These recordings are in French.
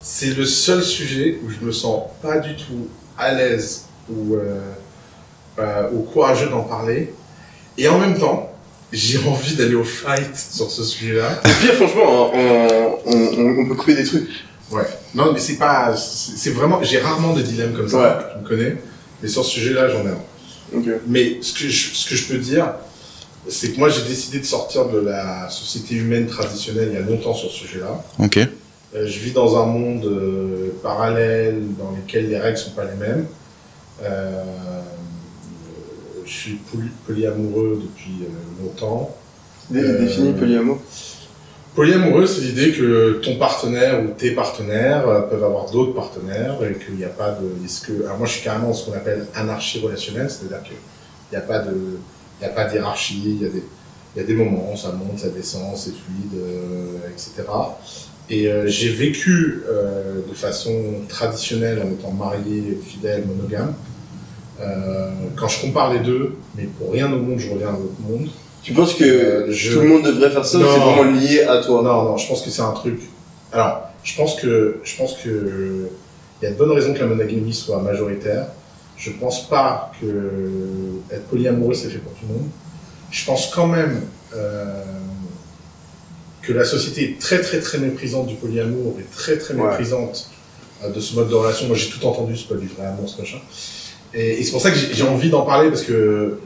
C'est le seul sujet où je me sens pas du tout à l'aise ou courageux d'en parler. Et en même temps, j'ai envie d'aller au fight sur ce sujet-là. Au pire, franchement, on peut couper des trucs. Ouais. Non, mais c'est pas... C'est vraiment... J'ai rarement des dilemmes comme ça, Ouais. tu me connais. Mais sur ce sujet-là, j'en ai un. Ok. Mais ce que je peux dire, c'est que moi, j'ai décidé de sortir de la société humaine traditionnelle il y a longtemps sur ce sujet-là. Ok. Je vis dans un monde parallèle dans lequel les règles sont pas les mêmes. Je suis polyamoureux depuis longtemps. Définis polyamour. Polyamoureux, c'est l'idée que ton partenaire ou tes partenaires peuvent avoir d'autres partenaires et qu'il n'y a pas de... Alors moi, je suis carrément ce qu'on appelle anarchie relationnelle, c'est-à-dire qu'il n'y a pas de hiérarchie, il y a des moments, ça monte, ça descend, c'est fluide, etc. Et j'ai vécu de façon traditionnelle en étant marié, fidèle, monogame. Quand je compare les deux, mais pour rien au monde, je reviens à l'autre monde. Tu penses que tout le monde devrait faire ça ou c'est vraiment lié à toi? Non, je pense que c'est un truc... Alors, je pense que il y a de bonnes raisons que la monogamie soit majoritaire. Je pense pas que être polyamoureux, c'est fait pour tout le monde. Je pense quand même que la société est très très très méprisante du polyamour et très très méprisante de ce mode de relation. Moi, j'ai tout entendu, c'est pas du vrai amour, ce machin. Et c'est pour ça que j'ai envie d'en parler parce que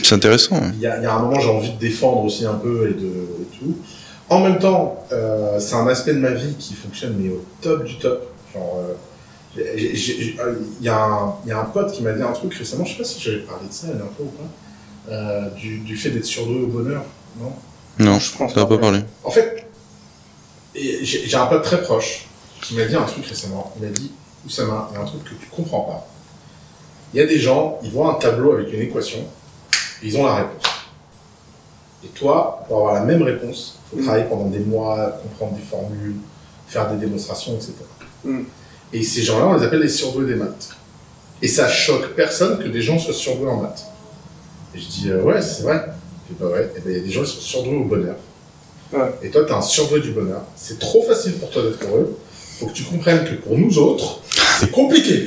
c'est intéressant. Il y a un moment, j'ai envie de défendre aussi un peu et tout. En même temps, c'est un aspect de ma vie qui fonctionne mais au top du top. Genre, il y a un pote qui m'a dit un truc récemment, je sais pas si j'avais parlé de ça la dernière fois ou pas, du fait d'être surdoué au bonheur, non? Non, je pense pas parlé. En fait, j'ai un pote très proche qui m'a dit un truc récemment. Il m'a dit, Oussama, il y a un truc que tu comprends pas. Il y a des gens, ils voient un tableau avec une équation, et ils ont la réponse. Et toi, pour avoir la même réponse, il faut travailler pendant des mois, comprendre des formules, faire des démonstrations, etc. Et ces gens-là, on les appelle les surdoués des maths. Et ça choque personne que des gens soient surdoués en maths. Et je dis, ouais, c'est vrai. Je dis, bah ouais, et ben, il y a des gens qui sont surdoués au bonheur. Ouais. Et toi, tu es un surdoué du bonheur. C'est trop facile pour toi d'être heureux. Il faut que tu comprennes que pour nous autres, c'est compliqué. Et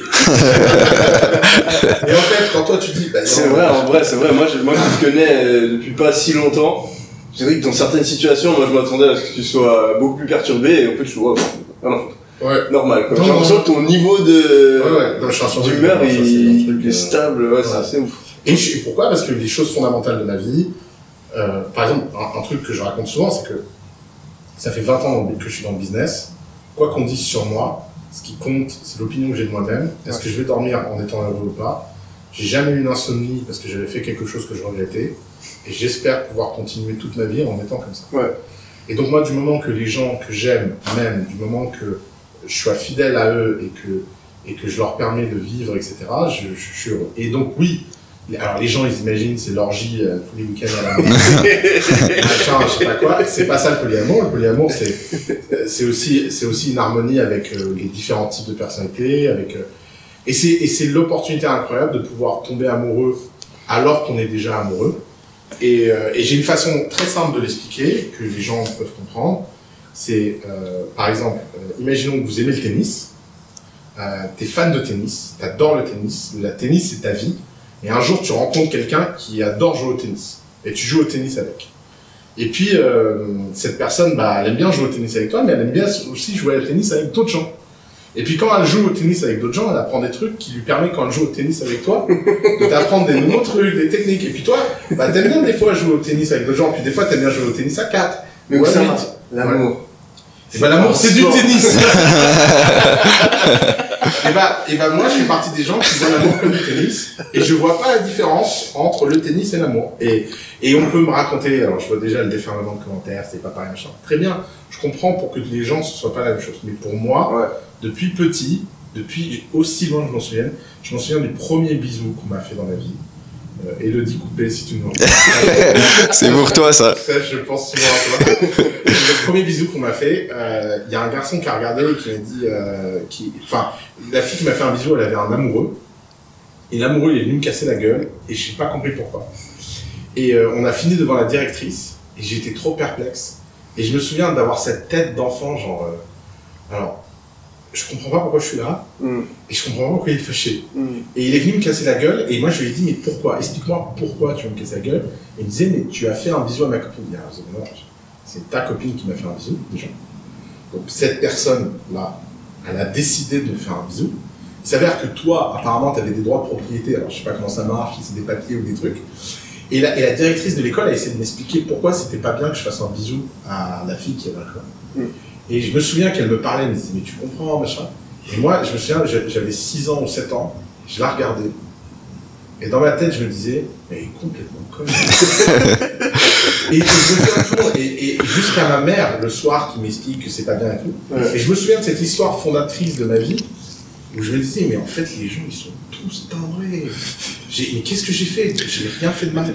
en fait, quand toi tu dis... Bah, c'est vrai, en vrai, c'est vrai. Moi, je te connais depuis pas si longtemps. Je dirais que dans certaines situations, moi, je m'attendais à ce que tu sois beaucoup plus perturbé. Et en fait, je suis normal. J'ai l'impression que ton niveau d'humeur est stable. Ouais, c'est assez ouf. Et pourquoi? Parce que les choses fondamentales de ma vie... par exemple, un truc que je raconte souvent, c'est que ça fait 20 ans que je suis dans le business. Quoi qu'on dise sur moi, ce qui compte, c'est l'opinion que j'ai de moi-même. Est-ce que je vais dormir en étant heureux ou pas? J'ai jamais eu une insomnie parce que j'avais fait quelque chose que je regrettais. Et j'espère pouvoir continuer toute ma vie en étant comme ça. Ouais. Et donc moi, du moment que les gens que j'aime m'aiment, du moment que je sois fidèle à eux et que je leur permets de vivre, etc., je suis heureux. Et donc oui, alors les gens ils imaginent c'est l'orgie tous les week-ends à la maison, machin, je sais pas quoi. C'est pas ça le polyamour. Le polyamour c'est aussi une harmonie avec les différents types de personnalités, et c'est l'opportunité incroyable de pouvoir tomber amoureux alors qu'on est déjà amoureux. Et j'ai une façon très simple de l'expliquer que les gens peuvent comprendre. C'est par exemple, imaginons que vous aimez le tennis, t'es fan de tennis, t'adores le tennis c'est ta vie. Et un jour, tu rencontres quelqu'un qui adore jouer au tennis. Et tu joues au tennis avec. Et puis, cette personne, elle aime bien jouer au tennis avec toi, mais elle aime bien aussi jouer au tennis avec d'autres gens. Et puis, quand elle joue au tennis avec d'autres gens, elle apprend des trucs qui lui permettent, quand elle joue au tennis avec toi, de t'apprendre des nouveaux trucs, des techniques. Et puis toi, t'aimes bien des fois jouer au tennis avec d'autres gens, puis des fois, t'aimes bien jouer au tennis à 4. Mais où ça va? L'amour. Et l'amour, c'est du tennis. Et moi, je fais partie des gens qui voient l'amour comme du tennis, et je vois pas la différence entre le tennis et l'amour. Et on peut me raconter, alors je vois déjà le déferlement de commentaires, c'est pas pareil, machin. Très bien, je comprends pour que les gens ce soit pas la même chose. Mais pour moi, depuis petit, depuis aussi loin que je m'en souviens du premier bisou qu'on m'a fait dans la vie. Elodie Coupé, si tu nous entends. C'est pour toi, ça. Je pense souvent à toi. Le premier bisou qu'on m'a fait, il y a un garçon qui a regardé et qui m'a dit... la fille qui m'a fait un bisou, elle avait un amoureux. Et l'amoureux, il est venu me casser la gueule. Et j'ai pas compris pourquoi. Et on a fini devant la directrice. Et j'étais trop perplexe. Et je me souviens d'avoir cette tête d'enfant, genre... alors, je comprends pas pourquoi je suis là, et je comprends pas pourquoi il est fâché. Et il est venu me casser la gueule, et moi je lui ai dit, mais pourquoi? Explique-moi pourquoi tu veux me casser la gueule. Et il me disait, mais tu as fait un bisou à ma copine. Alors, je disais, non, c'est ta copine qui m'a fait un bisou, déjà. Donc cette personne-là, elle a décidé de me faire un bisou. Il s'avère que toi, apparemment, tu avais des droits de propriété, alors je sais pas comment ça marche, si c'est des papiers ou des trucs. Et la directrice de l'école a essayé de m'expliquer pourquoi c'était pas bien que je fasse un bisou à la fille qui avait un club. Et je me souviens qu'elle me parlait, elle me disait, mais tu comprends, machin. Et moi, je me souviens, j'avais 6 ans ou 7 ans, je la regardais. Et dans ma tête, je me disais, mais elle est complètement conne. Et je me souviens toujours, et jusqu'à ma mère, le soir, qui m'explique que c'est pas bien et tout. Et je me souviens de cette histoire fondatrice de ma vie, où je me disais, mais en fait, les gens, ils sont tous timbrés. Mais qu'est-ce que j'ai fait? J'ai rien fait de mal.